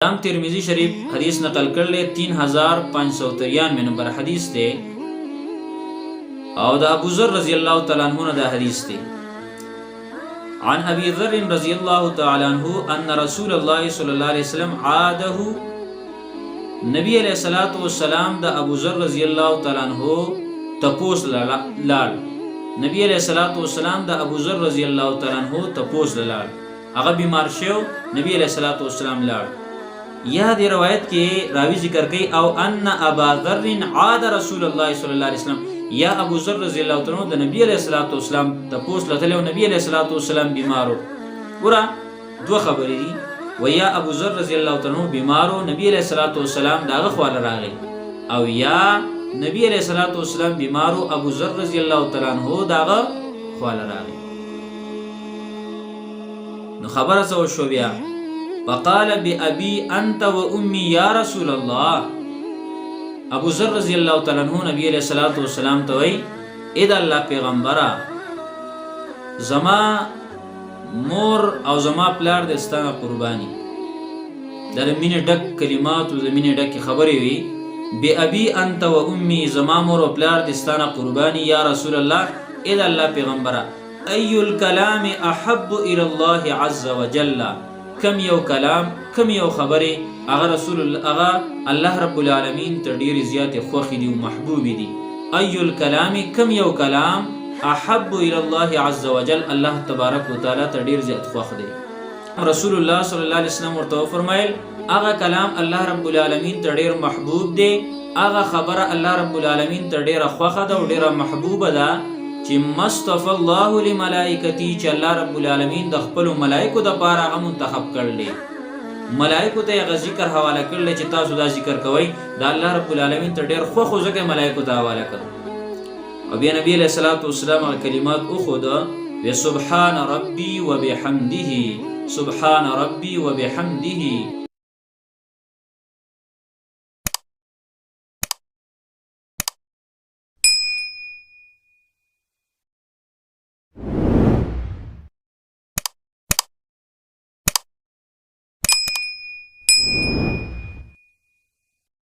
امام ترمذی شریف حدیث نقل کر لے 3593 نمبر حدیث تے او دا ابو ذر رضی اللہ تعالی عنہ دا حدیث تے عن ابي ذر رضی اللہ تعالی عنہ ان رسول اللہ صلی اللہ علیہ وسلم عاده نبی علیہ الصلوۃ والسلام دا ابو ذر رضی اللہ تعالی عنہ تپوس لال نبی علیہ الصلوۃ والسلام دا ابو ذر رضی اللہ تعالی عنہ تپوس لال هغه بیمار شو نبی علیہ الصلوۃ والسلام لال یا دی روایت کې راوی ذکر کوي او ان ابا ذر عاد رسول الله صلی الله علیه وسلم یا ابو ذر رضی الله تعالی عنہ د نبی علیہ الصلوۃ والسلام تپوس لته او نبی علیہ الصلوۃ والسلام بیمارو ورا دو خبرې دي و یا ابو ذر رضی الله تعالی عنہ بیمارو نبی علیہ الصلوۃ والسلام داغه خواله راغی او یا نبی علیہ الصلوۃ والسلام بیمارو ابو ذر رضی الله تعالی عنہ داغه خواله راغی نو خبره سو شو بیا فقال بأبي أنت وأمي يا رسول الله ابو ذر رضی اللہ تعالی عنہ نبی علیہ الصلوۃ والسلام ته وی اذا الله پیغمبره زما مور او زما پلار د استانه قربانی در مینه ډک کلمات او د مینه ډک خبرې وی بأبي أنت وأمي زما مور او پلار د استانه قربانی یا رسول الله اذا الله پیغمبره اي الكلام احب الى الله عز وجل کم یو کلام کم یو خبره اغه رسول الله رب العالمین ته ډیر زیات خوخي دي او محبوب دي اي الكلام کم یو کلام احب الى الله عز وجل الله تبارک وتعالى ته ډیر زیات خوخ دي رسول الله صلی الله علیه وسلم ورته فرمایل اغه کلام الله رب العالمین ته ډیر محبوب دي اغه خبره الله رب العالمین ته ډیر خوخه ده او ډیر محبوب ده چې مصطفى الله لملائکتی چې الله رب العالمین د خپل ملائکو د پاره هغه منتخب کړل ملائکو ته هغه ذکر حواله کړل چې تاسو دا ذکر کوئ دا الله رب العالمین ته ډېر خو ځکه ملائکو ته حواله کړ او بیا نبی علیہ الصلوۃ والسلام کلمات اخذ وسبحان ربي وبحمده سبحان ربي وبحمده